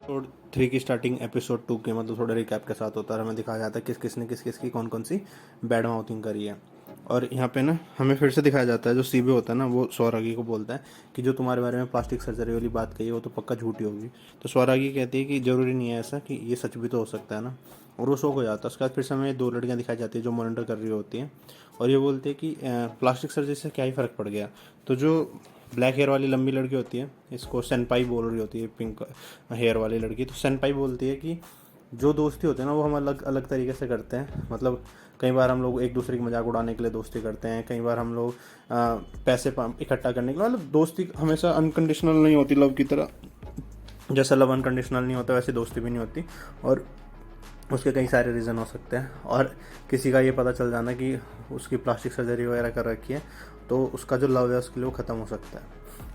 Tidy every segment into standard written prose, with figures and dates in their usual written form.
Episode 3 की starting episode 2 के मतलब थोड़ा रिकैप के साथ होता है। हमें दिखाया जाता है किस किस ने किस किस की कौन कौन सी बैड माउथिंग करी है। और यहाँ पे ना हमें फिर से दिखाया जाता है जो सीबी होता है ना वो स्वरागी को बोलता है कि जो तुम्हारे बारे में प्लास्टिक सर्जरी वाली बात कही है वो तो पक्का झूठी होगी। तो स्वरागी कहती है कि ज़रूरी नहीं है ऐसा, कि ये सच भी तो हो सकता है ना। और वो शौक हो जाता है। उसके बाद फिर से हमें दो लड़कियाँ दिखाई जाती है जो मॉनिटर कर रही होती हैं और ये बोलते हैं कि प्लास्टिक सर्जरी से क्या ही फ़र्क पड़ गया। तो जो ब्लैक हेयर वाली लंबी लड़की होती है, इसको सेनपाई बोल रही होती है पिंक हेयर वाली लड़की, तो सेनपाई बोलती है कि जो दोस्ती होती है ना वो हम अलग अलग तरीके से करते हैं। मतलब कई बार हम लोग एक दूसरे की मजाक उड़ाने के लिए दोस्ती करते हैं, कई बार हम लोग पैसे इकट्ठा करने के लिए, मतलब दोस्ती हमेशा अनकंडीशनल नहीं होती लव की तरह। जैसा लव अनकंडीशनल नहीं होता वैसे दोस्ती भी नहीं होती। और उसके कई सारे रीज़न हो सकते हैं। और किसी का ये पता चल जाना कि उसकी प्लास्टिक सर्जरी वगैरह कर रखी है तो उसका जो लव है उसके लिए वो ख़त्म हो सकता है।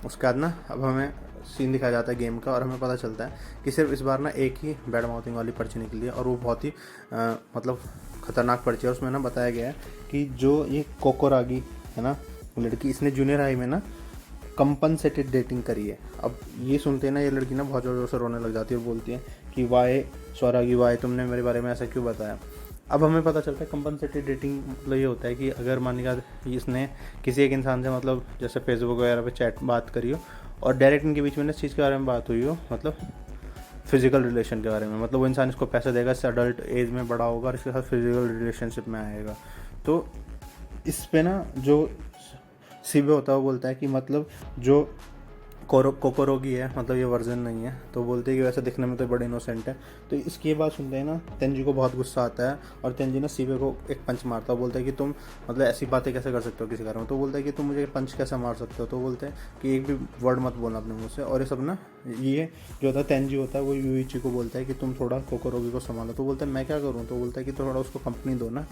उसके बाद ना अब हमें सीन दिखाया जाता है गेम का और हमें पता चलता है कि सिर्फ इस बार ना एक ही बैड माउथिंग वाली पर्ची निकली है और वो बहुत ही मतलब ख़तरनाक पर्ची है। उसमें ना बताया गया है कि जो ये कोकोरागी है ना लड़की, इसने जूनियर हाई में ना कंपनसेटेड डेटिंग करी है। अब ये सुनते हैं ना ये लड़की ना बहुत ज़ोर ज़ोर से रोने लग जाती है और बोलती है कि वाई स्वरागी वाई तुमने मेरे बारे में ऐसा क्यों बताया। अब हमें पता चलता है कंपनसेटेड डेटिंग मतलब ये होता है कि अगर मान लिया इसने किसी एक इंसान से मतलब जैसे फेसबुक वगैरह पे चैट बात करी हो और डायरेक्ट इनके बीच में ना इस चीज़ के बारे में बात हुई हो, मतलब फिजिकल रिलेशन के बारे में, मतलब वो इंसान इसको पैसे देगा, इससे अडल्ट एज में बड़ा होगा और इसके साथ फिजिकल रिलेशनशिप में आएगा। तो इस पे ना जो सीबे होता है वो बोलता है कि मतलब जो कोकोरोगी है मतलब ये वर्जन नहीं है। तो बोलते हैं कि वैसे दिखने में तो बड़े इनोसेंट है। तो इसकी ये बात सुनते हैं ना तेंजी को बहुत गुस्सा आता है और तेंजी ना सीबे को एक पंच मारता है। बोलता है कि तुम मतलब ऐसी बातें कैसे कर सकते हो किसी कारण में। तो बोलता है कि तुम मुझे पंच कैसे मार सकते हो। तो बोलते हैं कि एक भी वर्ड मत बोलना अपने मुँह से। और ये सब ना ये जो होता है तेंजी होता है वो यूइची को बोलता है कि तुम थोड़ा कोकोरोगी को संभालो। तो बोलता है मैं क्या करूँ। तो बोलता है कि थोड़ा उसको कंपनी दो ना।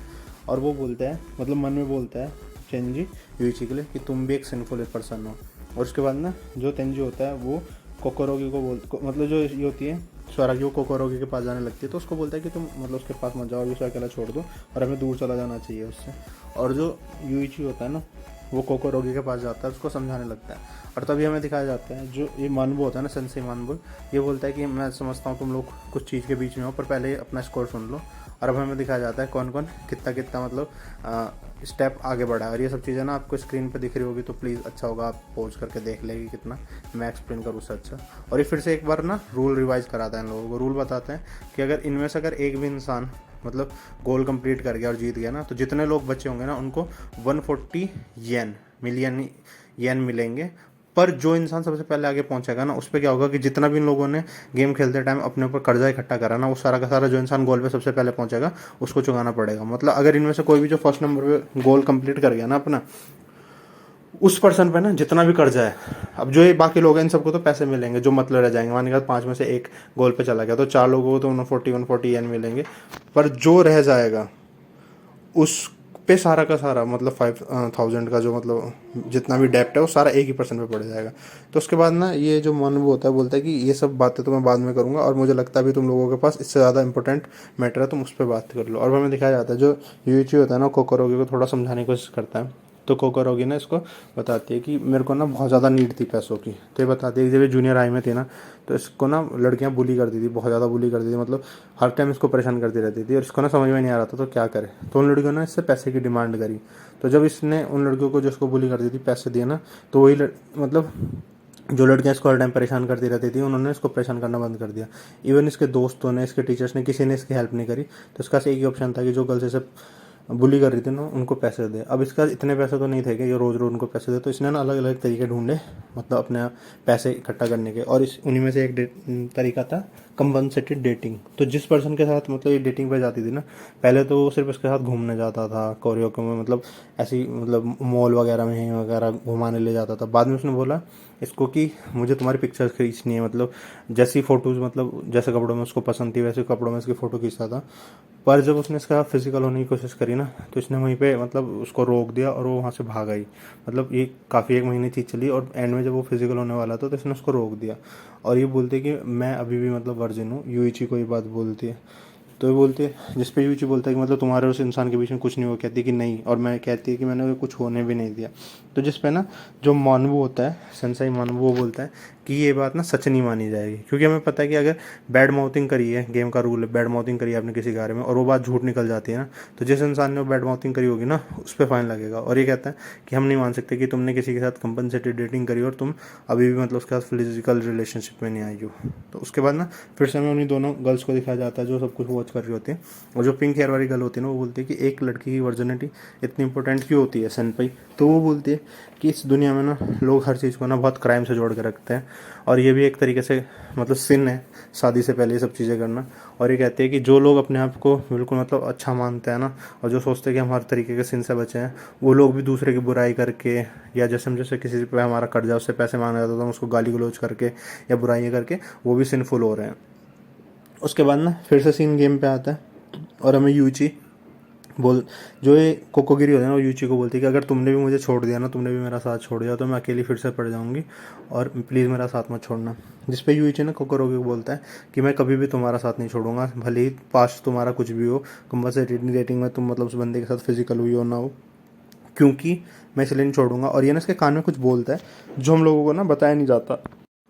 और वो बोलता है मतलब मन में बोलता है तेंजी यूइची के लिए कि तुम भी एक सिंफुल पर्सन हो। और उसके बाद ना जो तेंजी होता है वो कोकोरोगी को मतलब जो ये होती है स्वरागी वो कोकोरोगी के पास जाने लगती है। तो उसको बोलता है कि तुम मतलब उसके पास मत जाओ, उसे अकेला छोड़ दो और हमें दूर चला जाना चाहिए उससे। और जो यूइची होता है ना वो कोकोरोगी के पास जाता है, उसको समझाने लगता है। और तभी हमें दिखाया जाता है जो ये मानबो होता है ना सेंसेई मानबो, ये बोलता है कि मैं समझता हूँ तुम लोग कुछ चीज़ के बीच में हो पर पहले अपना स्कोर सुन लो। और अब हमें दिखाया जाता है कौन कौन कितना कितना मतलब स्टेप आगे बढ़ा है। और ये सब चीज़ें ना आपको स्क्रीन पे दिख रही होगी तो प्लीज़ अच्छा होगा आप पॉज करके देख लेंगे कितना मैं एक्सप्लेन करूँ उससे अच्छा। और ये फिर से एक बार ना रूल रिवाइज कराता है इन लोगों को। रूल बताते हैं कि अगर इनमें से अगर एक भी इंसान मतलब गोल कंप्लीट कर गया और जीत गया ना तो जितने लोग बचे होंगे ना उनको 140 येन मिलियन येन मिलेंगे। पर जो इंसान सबसे पहले आगे पहुंचेगा ना उस पर क्या होगा कि जितना भी इन लोगों ने गेम खेलते टाइम अपने ऊपर कर्जा इकट्ठा करा ना वो सारा का सारा जो इंसान गोल पे सबसे पहले पहुंचेगा उसको चुकाना पड़ेगा। मतलब अगर इनमें से कोई भी जो फर्स्ट नंबर पे गोल कंप्लीट कर गया ना अपना, उस पर्सन पे ना जितना भी कर्जा है, अब जो ये बाकी लोग हैं इन सबको तो पैसे मिलेंगे जो मतलब रह जाएंगे। मान लिया 5 में से एक गोल पे चला गया तो 4 लोगों को तो 140 एन मिलेंगे। पर जो रह जाएगा उस पे सारा का सारा मतलब 5,000 का जो मतलब जितना भी डेप्ट है वो सारा एक ही पर्सन पे पड़ जाएगा। तो उसके बाद ना ये जो मन वो होता है बोलता है कि ये सब बातें तो मैं बाद में करूँगा और मुझे लगता है भी तुम लोगों के पास इससे ज़्यादा इंपॉर्टेंट मैटर है, तुम उस पर बात कर लो। और हमें दिखाया जाता है जो यूइची होता है ना कोकोरोगी को थोड़ा समझाने की कोशिश करता है। तो कोकोरोगी ना इसको बताती है कि मेरे को ना बहुत ज़्यादा नीड थी पैसों की। तो ये बताती है कि जब ये जूनियर हाई में थी ना तो इसको ना लड़कियां बुली करती थी, बहुत ज़्यादा बुली करती थी, मतलब हर टाइम इसको परेशान करती रहती थी और इसको ना समझ में नहीं आ रहा था तो क्या करे। तो उन लड़कियों ने इससे पैसे की डिमांड करी। तो जब इसने उन लड़कियों को जो इसको बुली करती थी पैसे दिए ना तो वही मतलब जो लड़कियां इसको हर टाइम परेशान करती रहती थी उन्होंने इसको परेशान करना बंद कर दिया। इवन इसके दोस्तों ने, इसके टीचर्स ने, किसी ने इसकी हेल्प नहीं करी। तो इसका एक ही ऑप्शन था कि जो गर्ल्स इसे बुली कर रही थी ना उनको पैसे दे। अब इसका इतने पैसे तो नहीं थे कि ये रोज़ रोज़ उनको पैसे दे। तो इसने ना अलग अलग तरीके ढूंढे मतलब अपने पैसे इकट्ठा करने के। और इस उन्हीं में से एक तरीका था कंपनसेटेड डेटिंग। तो जिस पर्सन के साथ मतलब ये डेटिंग पे जाती थी ना पहले तो वो सिर्फ इसके साथ घूमने जाता था कोरियो में, मतलब ऐसी मतलब मॉल वगैरह में वगैरह घुमाने ले जाता था। बाद में उसने बोला इसको कि मुझे तुम्हारी पिक्चर्स खींचनी है, मतलब जैसी फ़ोटोज़ मतलब जैसे कपड़ों में उसको पसंद थी वैसे कपड़ों में इसकी फ़ोटो खींचता था। पर जब उसने इसका फिजिकल होने की कोशिश करी ना तो इसने वहीं पे मतलब उसको रोक दिया और वो वहाँ से भाग आई। मतलब ये काफ़ी एक महीने चीज़ चली और एंड में जब वो फिजिकल होने वाला था तो इसने उसको रोक दिया। और ये बोलते कि मैं अभी भी मतलब वर्जिन हूँ। यूइची को ये बात बोलती है। तो ये बोलते हैं जिस पे यूची बोलता है कि मतलब तुम्हारे उस इंसान के बीच में कुछ नहीं हुआ, कहती है कि नहीं, और मैं कहती है कि मैंने कुछ होने भी नहीं दिया। तो जिस पे ना जो मानवो होता है सेंसाई मानवो वो बोलता है कि ये बात ना सच नहीं मानी जाएगी, क्योंकि हमें पता है कि अगर बैड माउथिंग करी है, गेम का रूल है, बैड माउथिंग करी है आपने किसी के बारे में और वो बात झूठ निकल जाती है ना, तो जिस इंसान ने वो बैड माउथिंग करी होगी ना उस पर फाइन लगेगा। और ये कहता है कि हम नहीं मान सकते कि तुमने किसी के साथ कंपनसेटेड डेटिंग करी और तुम अभी भी मतलब उसके साथ फिजिकल रिलेशनशिप में नहीं आई हो। तो उसके बाद ना फिर से हमें उन्हीं दोनों गर्ल्स को दिखाया जाता है जो सब कुछ वॉच कर रही होती है, और जो पिंक हेयर वाली गर्ल होती है ना वो बोलती है कि एक लड़की की वर्जिनिटी इतनी इंपॉर्टेंट क्यों होती है सेनपाई। तो वो बोलती है कि इस दुनिया में ना लोग हर चीज़ को ना बहुत क्राइम से जोड़ के रखते हैं, और ये भी एक तरीके से मतलब सिन है शादी से पहले ये सब चीज़ें करना। और ये कहते हैं कि जो लोग अपने आप को बिल्कुल मतलब अच्छा मानते हैं ना, और जो सोचते हैं कि हम हर तरीके के सिन से बचे हैं, वो लोग भी दूसरे की बुराई करके, या जैसे हम जैसे किसी पे हमारा कर्जा उससे पैसे मांगा जाता था हम उसको गाली गलौज करके या बुराइयाँ करके वो भी सिनफुल हो रहे हैं। उसके बाद ना फिर से सीन गेम पे आता है, और हमें यूची बोल जो ये कोकोगिरी होता है ना वो यूची को बोलती है कि अगर तुमने भी मुझे छोड़ दिया ना, तुमने भी मेरा साथ छोड़ दिया तो मैं अकेली फिर से पड़ जाऊंगी, और प्लीज़ मेरा साथ मत छोड़ना। जिस पे यूची ना कोकोरोगी को बोलता है कि मैं कभी भी तुम्हारा साथ नहीं छोड़ूंगा, भले ही पास्ट तुम्हारा कुछ भी हो, कंपल्सरी डेटिंग में तुम मतलब उस बंदे के साथ फिजिकल हुई हो ना हो, क्योंकि मैं इसलिए नहीं छोड़ूंगा। और ये ना इसके कान में कुछ बोलता है जो हम लोगों को ना बताया नहीं जाता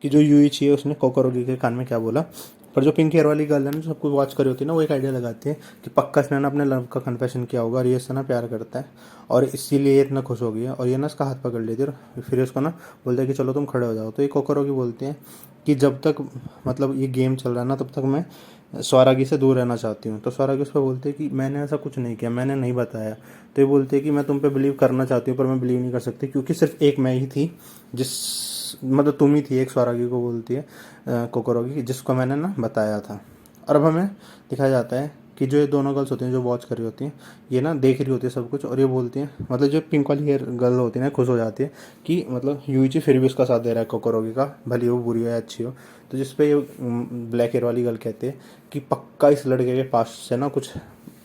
कि जो यूइची है उसने कोकोरोगी के कान में क्या बोला। पर जो पिंक हेयर वाली गर्ल है ना जो सबको वॉच करी होती है ना, वो एक आइडिया लगाती है कि पक्का इसने ना अपने लव का कन्फेशन किया होगा और ये इससे ना प्यार करता है और इसीलिए ये इतना खुश हो गया, और ये ना इसका हाथ पकड़ लेती है और फिर इसको ना बोलते हैं कि चलो तुम खड़े हो जाओ। तो ये कोकोरोगी बोलती है कि जब तक मतलब ये गेम चल रहा है ना तब तक मैं स्वरागी से दूर रहना चाहती हूँ। तो स्वरागी उस पर बोलते हैं कि मैंने ऐसा कुछ नहीं किया, मैंने नहीं बताया। तो ये बोलते हैं कि मैं तुम पे बिलीव करना चाहती हूँ पर मैं बिलीव नहीं कर सकती, क्योंकि सिर्फ एक मैं ही थी जिस मतलब तुम ही थी एक, स्वरागी को बोलती है कोकोरोगी, जिसको मैंने ना बताया था। और अब हमें दिखाया जाता है कि जो ये दोनों गर्ल्स होती हैं जो वॉच कर रही होती हैं, ये ना देख रही होती है सब कुछ, और ये बोलती हैं मतलब जो पिंक वाली हेयर गर्ल होती है ना खुश हो जाती है कि मतलब यूइची फिर भी उसका साथ दे रहा है कोकोरोगी का, भले वो बुरी हो या अच्छी हो। तो जिसपे ये ब्लैक हेयर वाली गर्ल कहते हैं कि पक्का इस लड़के के पास से ना कुछ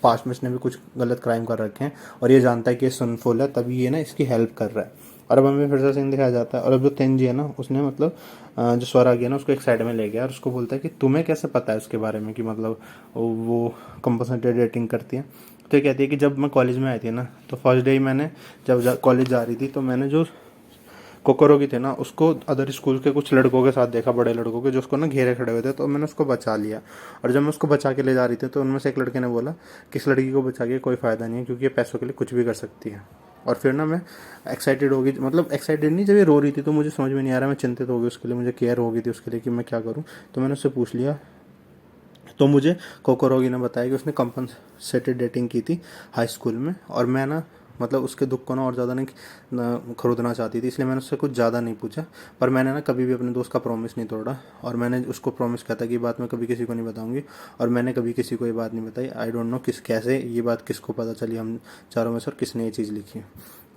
पास्ट में इसने भी कुछ गलत क्राइम कर रखे हैं और ये जानता है कि ये सनफुल है, तभी ये ना इसकी हेल्प कर रहा है। और अब हमें फिर से सीन दिखाया जाता है, और अब जो तेंजी है ना उसने मतलब जो स्वरागी है ना उसको एक साइड में ले गया और उसको बोलता है कि तुम्हें कैसे पता है उसके बारे में कि मतलब वो कंपल्सरी डेटिंग करती है। तो ये कहती है कि जब मैं कॉलेज में आई थी ना तो फर्स्ट डे ही मैंने जब कॉलेज जा रही थी तो मैंने जो कोकोरोगी थे ना उसको अदर स्कूल के कुछ लड़कों के साथ देखा, बड़े लड़कों के जो उसको ना घेरे खड़े हुए थे, तो मैंने उसको बचा लिया। और जब मैं उसको बचा के ले जा रही थी तो उनमें से एक लड़के ने बोला कि इस लड़की को बचा के कोई फ़ायदा नहीं है क्योंकि ये पैसों के लिए कुछ भी कर सकती है। और फिर ना मैं एक्साइटेड होगी, मतलब एक्साइटेड नहीं, जब ये रो रही थी तो मुझे समझ में नहीं आ रहा, मैं चिंतित हो गई उसके लिए, मुझे केयर हो गई थी उसके लिए कि मैं क्या करूँ। तो मैंने उससे पूछ लिया, तो मुझे कोकोरोगी ने बताया कि उसने कंपनसेटेड डेटिंग की थी हाई स्कूल में, और मैं ना मतलब उसके दुख को ना और ज़्यादा नहीं खरीदना चाहती थी, इसलिए मैंने उससे कुछ ज़्यादा नहीं पूछा। पर मैंने ना कभी भी अपने दोस्त का प्रॉमिस नहीं तोड़ा, और मैंने उसको प्रॉमिस किया था कि ये बात मैं कभी किसी को नहीं बताऊंगी, और मैंने कभी किसी को ये बात नहीं बताई। आई डोंट नो कैसे ये बात किसको पता चली हम चारों में से, और किसने ये चीज़ लिखी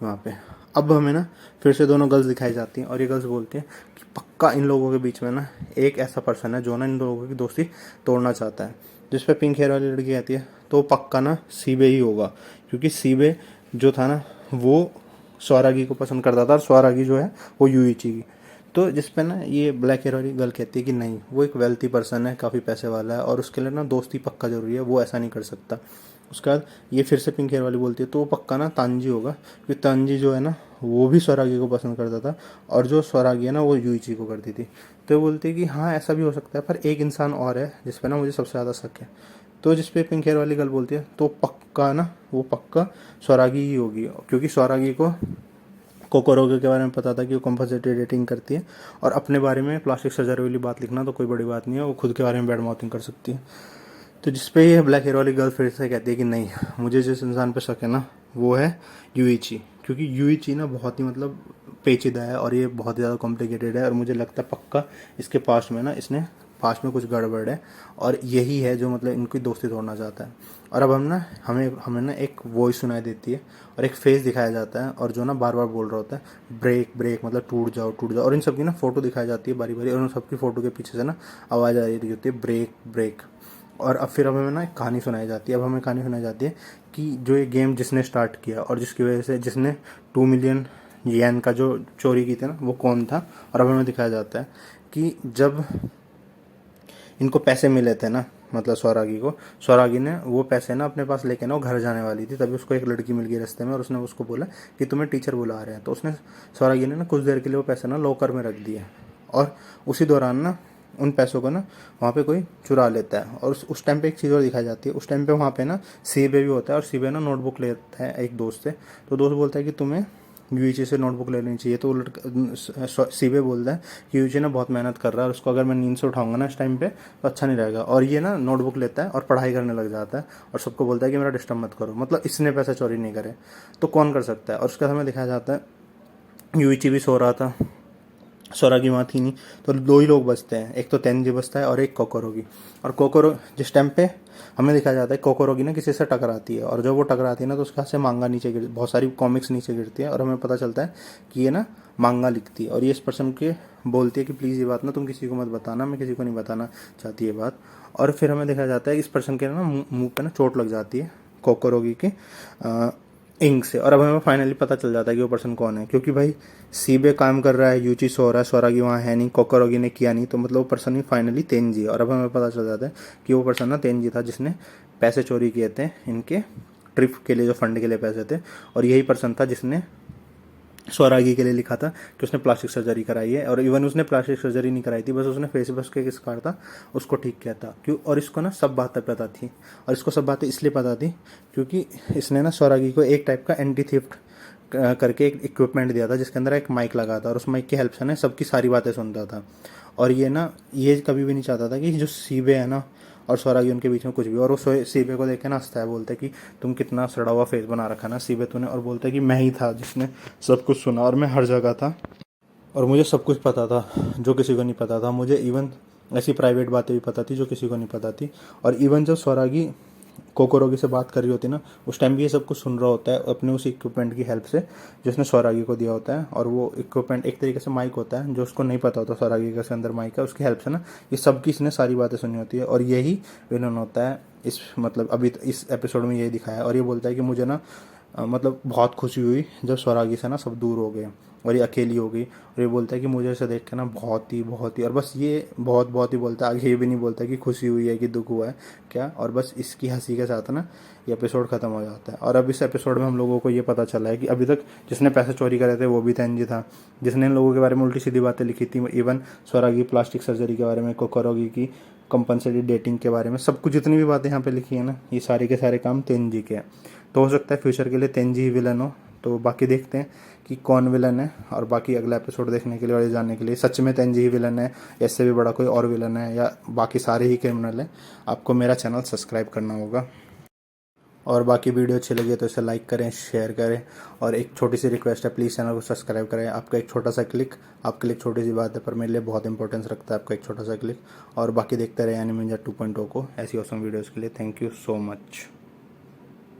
वहाँ पे। अब हमें ना फिर से दोनों गर्ल्स दिखाई जाती हैं और ये गर्ल्स बोलती हैं कि पक्का इन लोगों के बीच में ना एक ऐसा पर्सन है जो ना इन लोगों की दोस्ती तोड़ना चाहता है। जिस पे पिंक हेयर वाली लड़की कहती है तो पक्का ना सीबे ही होगा, क्योंकि सीबे जो था ना वो स्वरागी को पसंद करता था और स्वरागी जो है वो यूइची की। तो जिस पे ना ये ब्लैक हेयर वाली गर्ल कहती है कि नहीं, वो एक वेल्थी पर्सन है, काफ़ी पैसे वाला है, और उसके लिए ना दोस्ती पक्का जरूरी है, वो ऐसा नहीं कर सकता। उसके बाद ये फिर से पिंक हेयर वाली बोलती है तो वो पक्का ना तांजी होगा, क्योंकि तांजी जो है ना वो भी स्वरागी को पसंद करता था, और जो स्वरागी है ना वो यूइची को करती थी। तो वो बोलती है कि हाँ ऐसा भी हो सकता है, पर एक इंसान और है जिस पे ना मुझे सबसे ज़्यादा शक है। तो जिस पे पिंक हेयर वाली गर्ल बोलती है तो पक्का ना वो पक्का स्वरागी ही होगी, क्योंकि स्वरागी को कोकोरोगे के बारे में पता था कि वो कंपल्सरी डेटिंग करती है, और अपने बारे में प्लास्टिक सर्जरी वाली बात लिखना तो कोई बड़ी बात नहीं है, वो खुद के बारे में बैड माउथिंग कर सकती है। तो जिस पे ये ब्लैक हेयर वाली गर्ल फिर से कहती है कि नहीं, मुझे जिस इंसान पे शक है ना वो है यूइची, क्योंकि यूइची ना बहुत ही मतलब पेचीदा है और ये बहुत ज़्यादा कॉम्प्लिकेटेड है, और मुझे लगता है पक्का इसके पास्ट में ना इसने पास्ट में कुछ गड़बड़ है, और यही है जो मतलब इनकी दोस्ती तोड़ना चाहता है। और अब हमें हमें ना एक वॉइस सुनाई देती है और एक फेस दिखाया जाता है, और जो ना बार बार बोल रहा होता है ब्रेक ब्रेक, मतलब टूट जाओ टूट जाओ, और इन सब की ना फोटो दिखाई जाती है बारी बारी, और उन सबकी फ़ोटो के पीछे से ना आवाज़ आ रही होती है ब्रेक ब्रेक। और अब फिर हमें ना एक कहानी सुनाई जाती है, अब हमें कहानी सुनाई जाती है कि जो ये गेम जिसने स्टार्ट किया और जिसकी वजह से जिसने 2 मिलियन येन का जो चोरी की थी ना वो कौन था। और अब हमें दिखाया जाता है कि जब इनको पैसे मिले थे ना, मतलब स्वरागी ने वो पैसे ना अपने पास लेके ना वो घर जाने वाली थी, तभी उसको एक लड़की मिल गई रास्ते में, और उसने उसको बोला कि तुम्हें टीचर बुला रहे हैं। तो उसने स्वरागी ने ना कुछ देर के लिए वो पैसे ना लॉकर में रख दिए, और उसी दौरान ना उन पैसों को ना वहाँ पे कोई चुरा लेता है। और उस टाइम पे एक चीज़ और दिखाई जाती है, उस टाइम पे वहाँ पे ना सीबे भी होता है, और सीबे ना नोटबुक लेता है एक दोस्त से। तो दोस्त बोलता है कि तुम्हें यूजी से नोटबुक ले लेनी चाहिए। तो वो लड़का सीबे बोलता है कि यूजी ना बहुत मेहनत कर रहा है और उसको अगर मैं नींद से उठाऊंगा ना इस टाइम पे तो अच्छा नहीं रहेगा। और ये ना नोटबुक लेता है और पढ़ाई करने लग जाता है और सबको बोलता है कि मेरा डिस्टर्ब मत करो। मतलब इसने पैसा चोरी नहीं करे तो कौन कर सकता है। और उसके हमें दिखाया जाता है यूइची भी सो रहा था, स्वरागी वहाँ थी नहीं, तो दो ही लोग बचते हैं, एक तो तेनजी बचता है और एक कोकोरोगी। और कोकोरो जिस टाइम पे हमें दिखाया जाता है कोकोरोगी ना किसी से टकराती है, और जब वो टकराती है ना तो उसके हाथ से मांगा नीचे गिर, बहुत सारी कॉमिक्स नीचे गिरती है और हमें पता चलता है कि ये ना मांगा लिखती है। और ये इस पर्सन के बोलती है कि प्लीज़ ये बात ना तुम किसी को मत बताना, मैं किसी को नहीं बताना चाहती ये बात। और फिर हमें दिखाया जाता है इस पर्सन के ना मुंह पे ना चोट लग जाती है कोकोरोगी के इंक से। और अब हमें फाइनली पता चल जाता है कि वो पर्सन कौन है, क्योंकि भाई सीबे काम कर रहा है, यूची सो रहा है, स्वरागी वहाँ है नहीं, कोकोरोगी ने किया नहीं, तो मतलब वो पर्सन ही फाइनली तेनजी है। और अब हमें पता चल जाता है कि वो पर्सन ना तेनजी था जिसने पैसे चोरी किए थे इनके ट्रिप के लिए, जो फंड के लिए पैसे थे। और यही पर्सन था जिसने स्वरागी के लिए लिखा था कि उसने प्लास्टिक सर्जरी कराई है। और इवन उसने प्लास्टिक सर्जरी नहीं कराई थी, बस उसने फेस बस के किस कार था उसको ठीक किया था क्यों। और इसको ना सब बातें पता थी, और इसको सब बातें इसलिए पता थी क्योंकि इसने ना स्वरागी को एक टाइप का एंटी थेफ्ट करके एक इक्विपमेंट दिया था जिसके अंदर एक माइक लगा था, और उस माइक की हेल्प से ना सबकी सारी बातें सुनता था। और ये कभी भी नहीं चाहता था कि जो सीबे है ना और स्वरागी उनके बीच में कुछ भी। और वो सीबे को देख के ना हंसता है, बोलता है कि तुम कितना सड़ा हुआ फेस बना रखा ना सीबे तूने। और बोलता है कि मैं ही था जिसने सब कुछ सुना और मैं हर जगह था और मुझे सब कुछ पता था जो किसी को नहीं पता था। मुझे इवन ऐसी प्राइवेट बातें भी पता थी जो किसी को नहीं पता थी। और इवन जब स्वरागी कोकोरोगी से बात कर रही होती है ना उस टाइम भी ये सब कुछ सुन रहा होता है अपने उस इक्विपमेंट की हेल्प से जिसने स्वरागी को दिया होता है। और वो इक्विपमेंट एक तरीके से माइक होता है जो उसको नहीं पता होता स्वरागी के अंदर माइक है, उसकी हेल्प से ना ये सबकी इसने सारी बातें सुनी होती है। और यही विलन होता है इस मतलब अभी इस एपिसोड में यही दिखाया है। और ये बोलता है कि मुझे ना मतलब बहुत खुशी हुई जब स्वरागी से ना सब दूर हो गए और ये अकेली हो गई। और ये बोलता है कि मुझे इसे देख के ना बहुत ही और बस ये बहुत ही बोलता है, आगे ये भी नहीं बोलता कि खुशी हुई है कि दुख हुआ है क्या। और बस इसकी हंसी के साथ ना ये एपिसोड ख़त्म हो जाता है। और अब इस एपिसोड में हम लोगों को ये पता चला है कि अभी तक जिसने पैसे चोरी करे थे वो भी तेनजी था, जिसने इन लोगों के बारे में उल्टी सीधी बातें लिखी थी, इवन स्वरागी प्लास्टिक सर्जरी के बारे में, कोकोरोगी की कंपलसरी डेटिंग के बारे में, सब कुछ जितनी भी बातें यहाँ पे लिखी है ना ये सारे के सारे काम तेनजी के हैं। तो हो सकता है फ्यूचर के लिए तेनजी ही विलन हो। तो बाकी देखते हैं कि कौन विलन है, और बाकी अगला एपिसोड देखने के लिए और ये जानने के लिए सच में तेनजी ही विलन है या इससे भी बड़ा कोई और विलन है या बाकी सारे ही क्रिमिनल हैं, आपको मेरा चैनल सब्सक्राइब करना होगा। और बाकी वीडियो अच्छी लगी तो इसे लाइक करें, शेयर करें, और एक छोटी सी रिक्वेस्ट है, प्लीज़ चैनल को सब्सक्राइब करें। आपका एक छोटा सा क्लिक आपके लिए छोटी सी बात है पर मेरे लिए बहुत इंपॉर्टेंस रखता है आपका एक छोटा सा क्लिक। और बाकी देखते रहे एनिमे निंजा 2.0 को ऐसी ऑसम वीडियोज़ के लिए। Thank you so much.